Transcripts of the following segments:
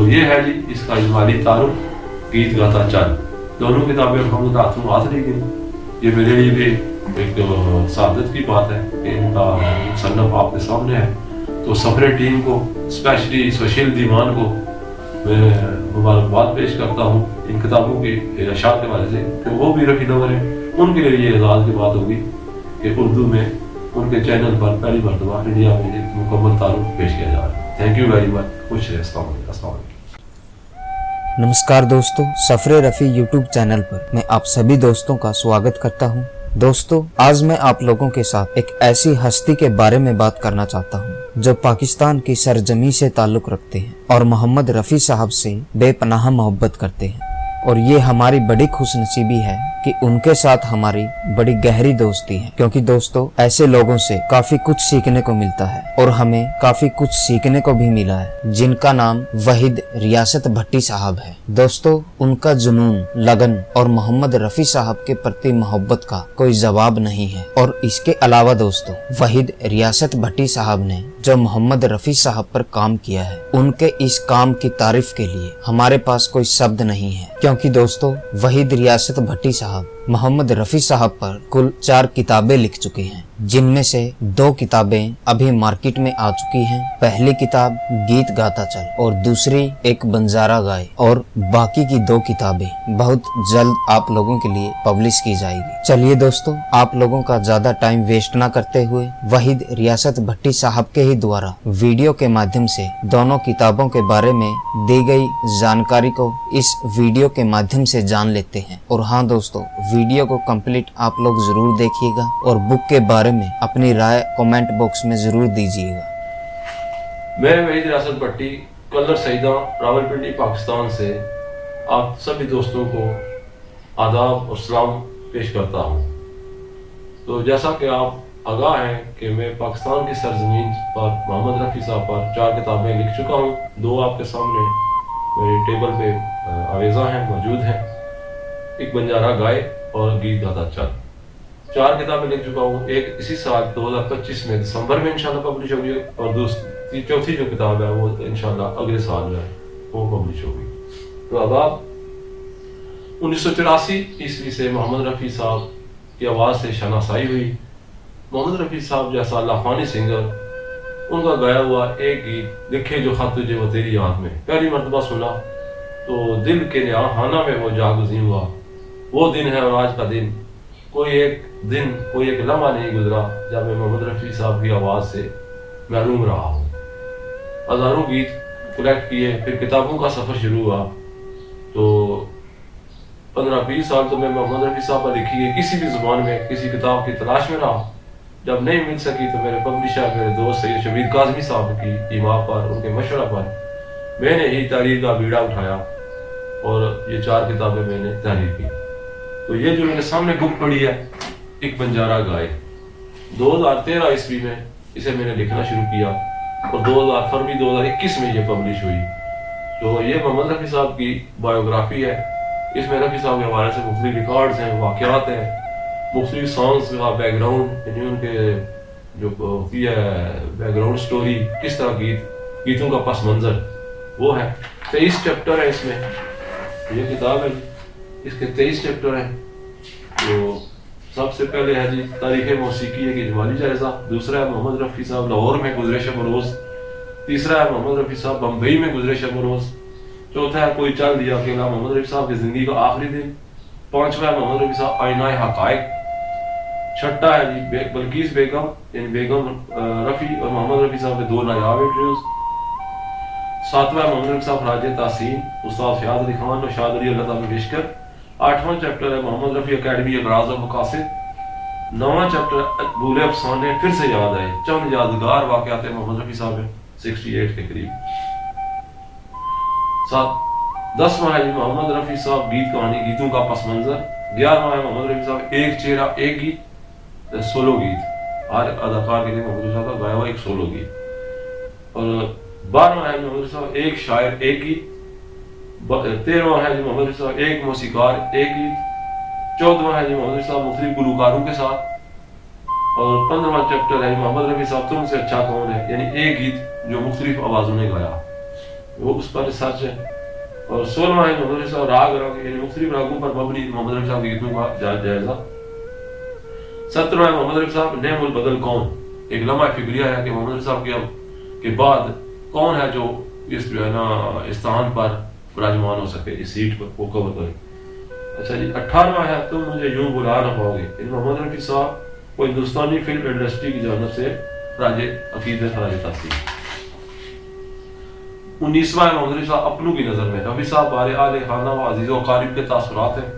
तो ये है जी इसका इजमाली तारुफ गीत गाता चल। दोनों किताबें हम हाथों हाथ ली गई। ये मेरे लिए भी एक सादत की बात है कि इनका मुसन्नफ आपके सामने है। तो सफर टीम को, स्पेशली सुशील दीवान को मैं मुबारकबाद पेश करता हूँ इन किताबों की इरशाद के वाले से कि वो भी रफ़ी नवर हैं। उनके लिए ये एजाज़ की बात होगी कि उर्दू में उनके चैनल पर पहली मरतबा इंडिया में एक मुकम्मल तारुफ पेश किया जा रहा है। Thank you very much. खुश रहे। अस्सलाम वालेकुम। नमस्कार दोस्तों, सफरे रफ़ी यूट्यूब चैनल पर मैं आप सभी दोस्तों का स्वागत करता हूं। दोस्तों, आज मैं आप लोगों के साथ एक ऐसी हस्ती के बारे में बात करना चाहता हूं जो पाकिस्तान की सरजमी से ताल्लुक रखते हैं और मोहम्मद रफ़ी साहब से बेपनाह मोहब्बत करते हैं। और ये हमारी बड़ी खुशनसीबी है कि उनके साथ हमारी बड़ी गहरी दोस्ती है, क्योंकि दोस्तों ऐसे लोगों से काफी कुछ सीखने को मिलता है और हमें काफी कुछ सीखने को भी मिला है, जिनका नाम वहीद रियासत भट्टी साहब है। दोस्तों, उनका जुनून, लगन और मोहम्मद रफ़ी साहब के प्रति मोहब्बत का कोई जवाब नहीं है। और इसके अलावा दोस्तों, वहीद रियासत भट्टी साहब ने जो मोहम्मद रफ़ी साहब पर काम किया है, उनके इस काम की तारीफ के लिए हमारे पास कोई शब्द नहीं है, क्योंकि दोस्तों वहीद रियासत भट्टी साहब मोहम्मद रफ़ी साहब पर कुल 4 किताबें लिख चुके हैं, जिनमें से 2 किताबें अभी मार्केट में आ चुकी हैं। पहली किताब गीत गाता चल और दूसरी एक बंजारा गाए, और बाकी की 2 किताबें बहुत जल्द आप लोगों के लिए पब्लिश की जाएगी। चलिए दोस्तों, आप लोगों का ज्यादा टाइम वेस्ट ना करते हुए वहीद रियासत भट्टी साहब के ही द्वारा वीडियो के माध्यम से दोनों किताबों के बारे में दी गई जानकारी को इस वीडियो के माध्यम से जान लेते हैं। और हाँ दोस्तों, वीडियो को कंप्लीट आप लोग जरूर देखिएगा और बुक के बारे में अपनी राय कमेंट बॉक्स में जरूर दीजिएगा। मैं वहीद रियासत भट्टी, कलर सईदा, रावलपिंडी, पाकिस्तान से आप सभी दोस्तों को आदाब और सलाम पेश करता हूँ। तो जैसा कि आप आगाह हैं कि मैं पाकिस्तान की सरजमीन पर मोहम्मद रफ़ी साहब पर 4 किताबें लिख चुका हूँ। 2 आपके सामने मेरे टेबल पे आवेज़ा हैं, मौजूद हैं। एक बंजारा गाए और गीत गाता चल। 4 किताबें लिख चुका हूँ। एक इसी साल 2025 में दिसंबर में इंशाल्लाह पब्लिश होगी, और चौथी जो किताब है वो इंशाल्लाह अगले साल जो है वो पब्लिश होगी। तो अब आप 1984 ईस्वी से मोहम्मद रफ़ी साहब की आवाज़ से शनासाई हुई। मोहम्मद रफ़ी साहब जैसा लाफानी सिंगर, उनका गाया हुआ एक गीत लिखे जो खत तुझे वो तेरी याद में, पहली मरतबा सुना तो दिल के निहाना में वो जागुज़ी हुआ। वो दिन है और आज का दिन, कोई एक लम्हा नहीं गुजरा जब मैं मोहम्मद रफ़ी साहब की आवाज़ से महरूम रहा हूँ। हज़ारों गीत कलेक्ट किए, फिर किताबों का सफ़र शुरू हुआ। तो 15-20 साल तो मैं मोहम्मद रफ़ी साहब पर लिखी है किसी भी ज़ुबान में किसी किताब की तलाश में रहा। जब नहीं मिल सकी तो मेरे पब्लिशर, मेरे दोस्त सैयद शबीर काज़मी साहब की इमाम पर, उनके मशवरा पर मैंने ही तहरीर का बीड़ा उठाया और ये 4 किताबें मैंने तहरीर की। तो ये जो मेरे सामने बुक पड़ी है, एक बंजारा गाए, 2013 ईस्वी में इसे मैंने लिखना शुरू किया और फरवरी 2021 में ये पब्लिश हुई। तो ये मोहम्मद रफ़ी साहब की बायोग्राफी है। इसमें रफ़ी साहब के हवाले से मुख्तलिफ रिकॉर्ड्स हैं, वाक़यात हैं, मुख्तलिफ सॉन्ग्स का बैकग्राउंड, यानी उनके जो होती है बैकग्राउंड स्टोरी, किस तरह गीतों का पस मंज़र, वो है। 23 चैप्टर है इसमें। ये किताब है, इसके 23 चैप्टर हैं। तो सबसे पहले है जी तारीख़ मौसीकी एक इजमाली जायज़ा। दूसरा है मोहम्मद रफ़ी साहब लाहौर में गुज़रे शब रोज़। तीसरा है मोहम्मद रफ़ी साहब बम्बई में गुज़रे शब रोज़। चौथा है कोई चल दिया अकेला, मोहम्मद रफ़ी साहब की ज़िंदगी का आखिरी दिन। 5वां है मोहम्मद रफ़ी साहब आईनाए हक़ाइक़। 6ठा है जी बल्कीस बेगम, यानी बेगम रफ़ी और मोहम्मद रफ़ी साहब के 2 नायाब इंटरव्यूज़। 7वां है मोहम्मद रफ़ी साहब राज तासीन, उस्ताद फ़याज़ अली खान और शाद अली अल्लाह ताला बेशकर। 8वां चैप्टर है मोहम्मद रफ़ी अकेडमी अबराज़ और मकासिद। 9वां चैप्टर भूले अफसाने फिर से याद आए, चंद यादगार वाक़यात मोहम्मद रफ़ी साहब है 68 के करीब। 10वां है मोहम्मद रफ़ी साहब गीत कहानी, गीतों का पस मंज़र। 11वां है मोहम्मद रफ़ी साहब एक चेहरा एक गीत, सोलो गीत, हर अदाकार के लिए मोहम्मद रफ़ी साहब का गाया हुआ एक सोलो गीत। और 12वां है मोहम्मद रफ़ी साहब एक शायर एक गीत। 13वां है जी मोहम्मद रफ़ी साहब एक मौसीकार एक गीत। 14वां है जी मोहम्मद रफ़ी साहब मुख्तलिफ गुलकारों के साथ। और 15वां चैप्टर है मोहम्मद रफ़ी साहब तुमसे अच्छा कौन है, यानी एक गीत जो मुख्तलिफ आवाज़ों ने गाया। वो उस पर रिसर्च है। और 16वां है मोहम्मद रफी साहब राग यानी मुख्तलिफ रागों पर मबनी मोहम्मद रफी साहब की गीतों का जायजा। 17वां है मोहम्मद रफी साहब नेमुल बदल कौन, एक लम्हा फिक्रिया है कि मोहम्मद रफी साहब के बाद कौन है जो इस जो है ना स्थान पर विराजमान हो सके, इस सीट पर वो कवर करे। अच्छा जी 18वां है तुम मुझे यूं बुला ना पाओगे, मोहम्मद रफी साहब को हिंदुस्तानी फिल्म इंडस्ट्री की जानब से राजे अकीदत राजे तासीर। 19वां है मोहम्मद रफी साहब अपनों की नज़र में, रफी साहब बारे आले खाना व अजीज़ व अकारिब के तासुरात हैं।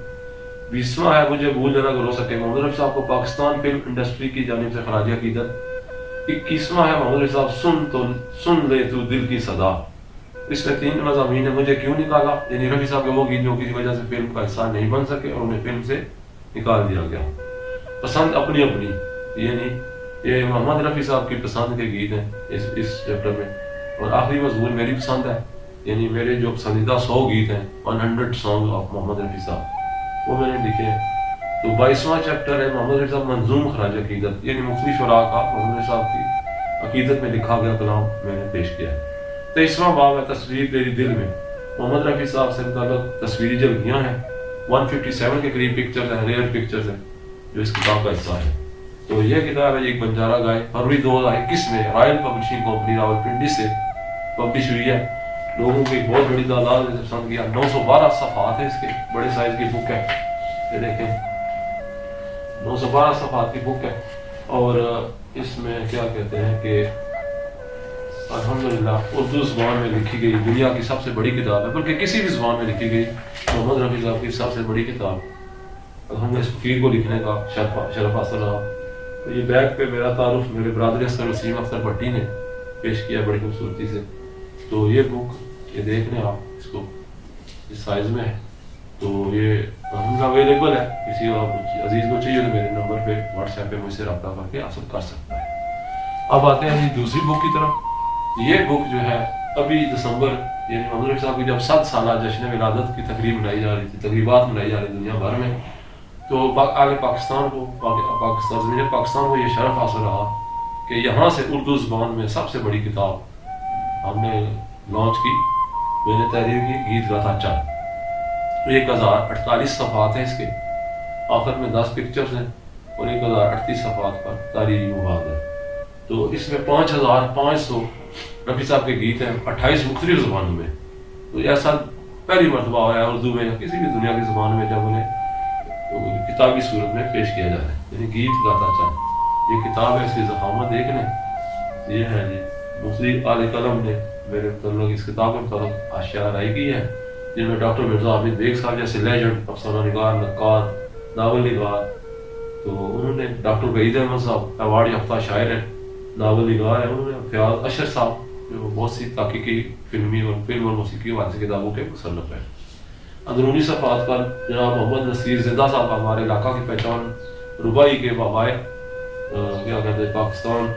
20वां है मुझे भूल जाना रो सके, मोहम्मद रफी साहब को पाकिस्तान फिल्म इंडस्ट्री की जानिब से खराज अकीदत। 21वां है मोहम्मद रफी साहब सुन ले तू दिल की सदा, इसमें 3 मज़ामीन है, मुझे क्यों निकाला, यानी रफी साहब के वो गीत जो किसी वजह से फिल्म का हिस्सा नहीं बन सके और उन्हें फिल्म से निकाल दिया गया। पसंद अपनी अपनी, यानी ये मोहम्मद रफी साहब की पसंद के गीत हैं इस चैप्टर में। और आखिरी मजमून मेरी पसंद है, यानी मेरे जो पसंदीदा 100 गीत हैं 100 सॉन्ग ऑफ मोहम्मद रफी साहब, वो मैंने लिखे हैं। तो 22वां चैप्टर है मोहम्मद रफी साहब मंजूम खराज अकीदत, यानी मुख्तलिफ शुरा का मोहम्मद रफी साहब की अकीदत में लिखा गया कलाम मैंने पेश किया है। 23वां बाब है तस्वीर तेरी दिल में, मोहम्मद रफी साहब से मुताल्लिक़ तस्वीरी जल्दियाँ हैं, 157 के करीब पिक्चर्स हैं, रेयर पिक्चर्स हैं जो इस किताब का हिस्सा है। तो यह किताब है एक बंजारा गाय फरवरी 2021 में रॉयल पब्लिशिंग कंपनी रावलपिंडी से पब्लिश हुई है। लोगों की एक बहुत बड़ी तादाद ने पसंद किया। 912 सफ़ात है इसके, बड़े साइज की बुक है, ये देखें 912 सफ़ात की बुक है। और इसमें क्या कहते हैं कि अल्हम्दुलिल्लाह उर्दू ज़ुबान में लिखी गई दुनिया की सबसे बड़ी किताब है, बल्कि किसी भी ज़ुबान में लिखी गई मोहम्मद रफी साहब की सबसे बड़ी किताब। हमने इस फकीर को लिखने का शरफ हासिल रहा। तो ये बैग पे मेरा तारुफ मेरे बरादर असगर वसीम अख्तर भट्टी ने पेश किया बड़ी खूबसूरती से। तो ये बुक ये देख लें आप, इसको इस साइज़ में है। तो ये अवेलेबल है, किसी अजीज़ को चाहिए तो मेरे नंबर पे व्हाट्सएप पे मुझसे रब्ता करके हासिल कर सकता है। अब आते हैं जी दूसरी बुक की तरफ। ये बुक जो है अभी दिसंबर यानी मोहम्मद रफी साहब की जब 7 साल जश्न विलादत की तकरीब मनाई जा रही थी, तकरीबात मनाई जा रही दुनिया भर में, तो आगे पाकिस्तान को पाकिस्तान को ये शरफ हासिल रहा कि यहाँ से उर्दू ज़ुबान में सबसे बड़ी किताब हमने लॉन्च की। मैंने तहरीर की गीत गाथा चल, 1048 सफ़ात हैं इसके, आखिर में 10 पिक्चर्स हैं और 1038 सफ़ात पर तारीरी मुबाद है। तो इसमें 5500 रफी साहब के गीत हैं 28 मुख्तलिफ ज़ुबानों में। तो ऐसा पहली मरतबा हुआ है उर्दू में या किसी भी दुनिया की ज़ुबान में जब उन्हें किताबी सूरत में पेश किया जा रहा है, यानी गीत गाता चल। ये किताब है, इसकी ज़खामत देख लें, ये है जी मुफ्ती आले कलम ने मेरे मतलब इस किताब के मतलब आशिया राय की है, जिनमें डॉक्टर मिर्ज़ा हामिद बेग साहब जैसे लेजेंड अफसाना निगार, नक्कार, नावल निगार, तो उन्होंने डॉक्टर वहीद अहमद साहब अवार्ड याफ्ता शायर है, नावल निगार है, उन्होंने फयाज अशर साहब जो बहुत सी ताक़ीक़ी फिल्मी और फिल्म और मौसीकी वाली किताबों के मुसन्नफ़ है। अंदरूनी सफ़ात पर जनाब मोहम्मद नसीर ज़िंदा साहब हमारे इलाका की पहचान रुबाई के बाबाए क्या कहते हैं पाकिस्तान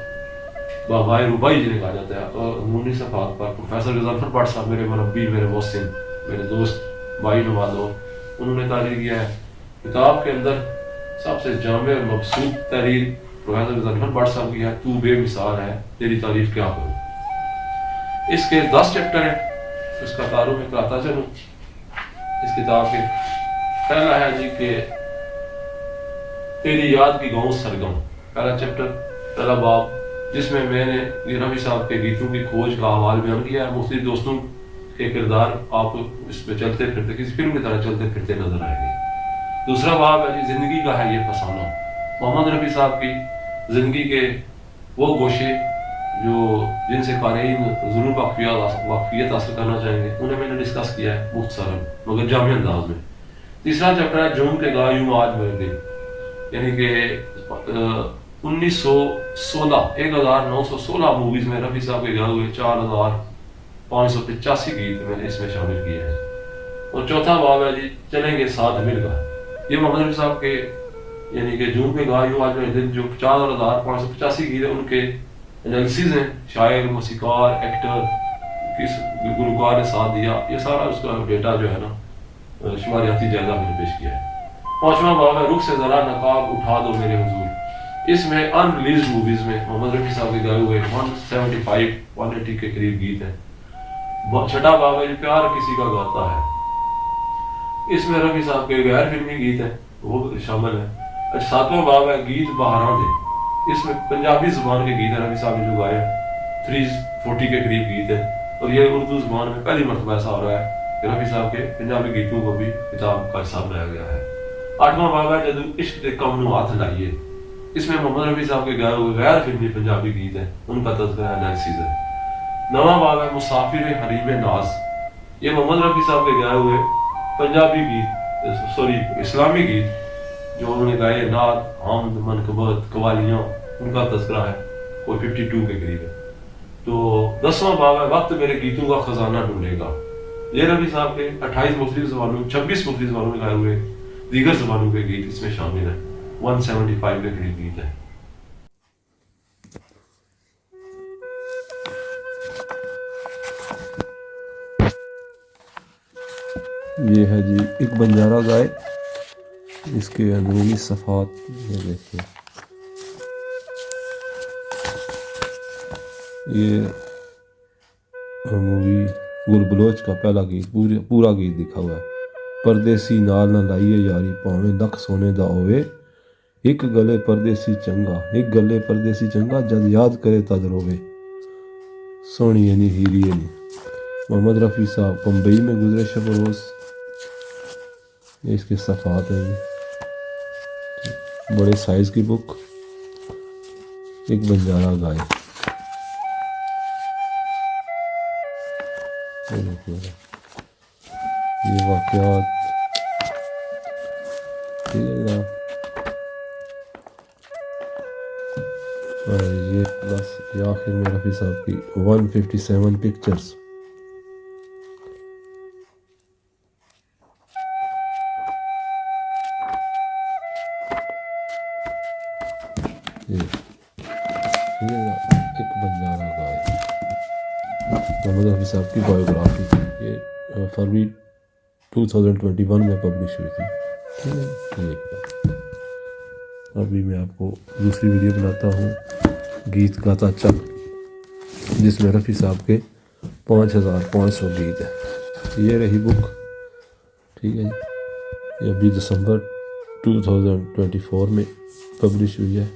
बाबाए रुबाई जिन्हें कहा जाता है। और अंदरूनी सफ़ात पर प्रोफेसर गज़नफ़र भट्ट साहब मेरे मुरब्बी, मेरे मोहसिन, मेरे दोस्त भाई नवाज़ो, उन्होंने तहरीर किया है। किताब के अंदर सबसे जामे और मबसूत तहरीर प्रोफेसर गज़नफ़र भट्ट साहब की है, तू बेमिसाल है तेरी तारीफ़ क्या करूँ। इसके 10 चैप्टर हैं, उसका तारुफ में कराता चलूँ इस किताब के। पहला है जी कि तेरी याद की गाँव सरगम, पहला चैप्टर, पहला बाब, जिसमें मैंने रफी साहब के गीतों की खोज का हवाल बयान किया है। मुख्तलिफ दोस्तों के किरदार आपको इसमें चलते फिरते किसी फिल्म की तरह चलते फिरते नजर आएंगे। दूसरा बाब है जी जिंदगी का है ये फसाना, मोहम्मद रफी साहब की जिंदगी के वो गोशे जो जिनसे क़ारीन ज़रूर वाक़फ़ियत हासिल करना चाहेंगे, उन्हें मैंने डिस्कस किया है मुख्तसरन मगर जामी अंदाज में। तीसरा चैप्टर है झूम के गा यूं आज मेरे दिन, यानी कि 1916 मूवीज़ में रफ़ी साहब के गाए हुए 4585 गीत मैंने इसमें शामिल किए हैं। और चौथा बाब है जी चलेंगे साथ मिलकर, ये मोहम्मद रफी साहब के यानी कि झूम के गा यूं आज मेरे दिन जो 4585 गीत हैं उनके एनालिसिस हैं, शायर, मौसीकार, एक्टर, किस गुलकार ने साथ दिया, ये सारा उसका डेटा जो है ना शुमारियाती जायजा मैंने पेश किया है। 5वां बाब है रुख से ज़रा नकाब उठा दो मेरे हुजूर, इसमें अनरिलीज मूवीज़ में मोहम्मद रफी साहब के गाए हुए 175-180 के करीब गीत हैं। छठा बाब है जो प्यार किसी का गाता है। इसमें रफ़ी साहब के गैर फिल्मी गीत हैं, वो शामिल है। सातवां बाब है गीत बहारां दे। इसमें पंजाबी जुबान के गीत हैं, रफ़ी साहब ने जो गाए 340 के करीब गीत है। और ये उर्दू जुबान में पहली मरतबा ऐसा हो रहा है कि रफ़ी साहब के पंजाबी गीतों को भी किताब का हिस्सा बनाया गया है। आठवां बाब है जदू इश्क ते कम नू हाथ लाइए। इसमें मोहम्मद रफ़ी साहब के गाए हुए गैर फिल्मी पंजाबी गीत हैं, उनका तज़किरा एनालिसिस है। नवां बाब है मुसाफिर हरीम नाज। ये मोहम्मद रफ़ी साहब के गाए हुए पंजाबी गीत इस्लामी गीत जो उन्होंने गाए, नात, हमद, मनकबत, कवालियाँ, उनका तज़किरा है, कोई 52 के करीब है। तो 10वां बाब है वक्त मेरे गीतों का खजाना ढूंढेगा। ये रफ़ी साहब के 28 मुख्तलिफ ज़बानों 26 मुख्तलिफ ज़बानों में गाए हुए दीगर ज़बानों के गीत इसमें शामिल हैं। 175 के करीब गीत है। ये है जी एक बंजारा गाय, इसके अंदरूनी सफ़ात ये देखिए। ये मूवी गुल बलोच का पहला गीत, पूरा गीत दिखा हुआ है। परदेसी नाल ना लाइए यारी भावें लख सोने दा होवे, एक गले परदेसी चंगा, एक गले परदेसी चंगा, जद याद करे तद रोवे, सोनिए नी हीरिए नी। मोहम्मद रफ़ी साहब बम्बई में गुजरे शब रोज़। ये इसके सफ़ात है, बड़े साइज़ की बुक, एक बंजारा गाय। ये वाक़यात, ठीक है ना। और ये प्लस ये आखिर में रफ़ी साहब की 157 पिक्चर्स। एक बंजारा गाय, मोहम्मद रफ़ी साहब की बायोग्राफी, ये फरवरी 2021 में पब्लिश हुई थी। ठीक है, अभी मैं आपको दूसरी वीडियो बनाता हूँ गीत गाता चल, जिसमें रफ़ी साहब के 5500 गीत हैं। ये रही बुक, ठीक है। ये अभी दिसंबर 2024 में पब्लिश हुई है,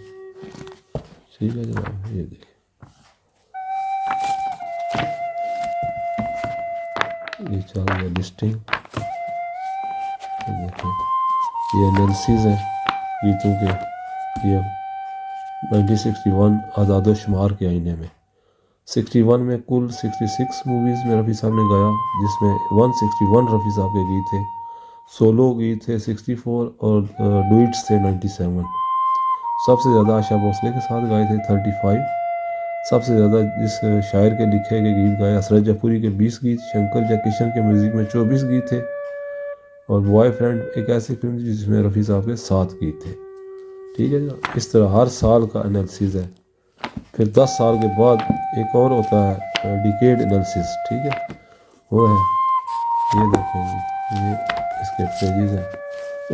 ठीक है जनाब। ये देखिए, ये चल रहा लिस्टिंग, ये एनालिसिस है गीतों के। ये 1961 आज़ादो शुमार के आईने में 61 में कुल 66 मूवीज़ में रफ़ी साहब ने गाया, जिसमें 161 रफ़ी साहब के गीत थे, सोलो गीत थे 64 और डुइट्स थे 97। सबसे ज़्यादा आशा भोसले के साथ गाए थे 35। सबसे ज़्यादा जिस शायर के लिखे गए गीत गाए असरत जफूरी के 20 गीत, शंकर जयकिशन के म्यूज़िक में 24 गीत थे। और बॉयफ्रेंड एक ऐसी फिल्म थी जिसमें रफ़ी साहब के 7 गीत थे, ठीक है ना। इस तरह हर साल का एनालिसिस है। फिर 10 साल के बाद एक और होता है डिकेड एनालिसिस, ठीक है, वो है ये देखें जी, ये इसके पेजेस हैं।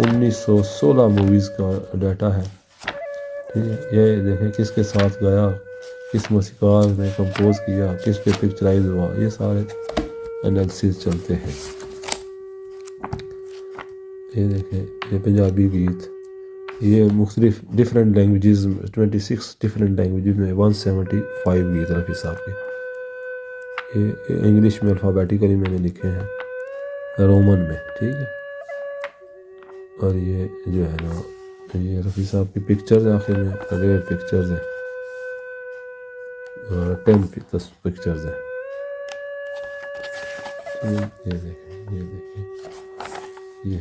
1916 मूवीज़ का डाटा है, ठीक है। ये देखें किसके साथ गाया, किस मौसीकार ने कंपोज किया, किस पे पिक्चराइज हुआ, ये सारे एनालिसिस चलते हैं। ये देखें, ये पंजाबी गीत, ये मुख्तलिफ डिफरेंट लैंग्वेजेस, 26 डिफरेंट लैंग्वेजेस में 175 गीत रफ़ी साहब के। ये इंग्लिश में अल्फ़ाबेटिकली मैंने लिखे हैं, रोमन में, ठीक है। और ये जो है ना, ये रफ़ी साहब की पिक्चर्स हैं, आखिर में रेयर पिक्चर्स हैं, 10 पिक्चर्स हैं। ये देखें, ये देखें, ये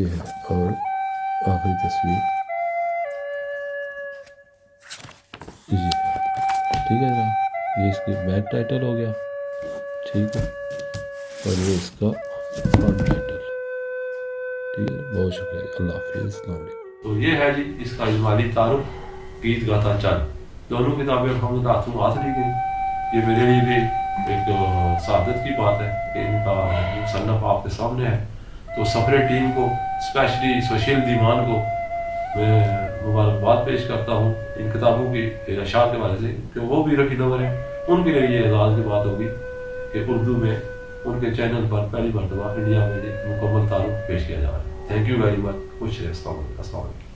है और आखिरी तस्वीर ये है, ठीक है ना। ये इसकी बैक टाइटल हो गया, ठीक है, और ये इसका फ्रंट टाइटल, ठीक है। बहुत शुक्रिया, अल्लाह हाफिज़, अस्सलाम वालेकुम। तो ये है जी इसका इजमाली तारुफ गीत गाता चल। दोनों किताबें हम हाथों हाथ ली गई। ये मेरे लिए भी एक सादत की बात है कि इनका मुसन्नफ़ आपके सामने है। तो सफरे टीम को, स्पेशली सुशील दीवान को मैं मुबारकबाद पेश करता हूँ इन किताबों की इशार के वाले से, कि वो भी रफ़ी लवर हैं, उनके लिए ये एजाज़ की बात होगी کہ اردو میں ان کے چینل پر پہلی مرتبہ انڈیا میں مکمل تعارف پیش کیا جا رہا ہے. Thank you very much. خوش رہے. السلام علیکم.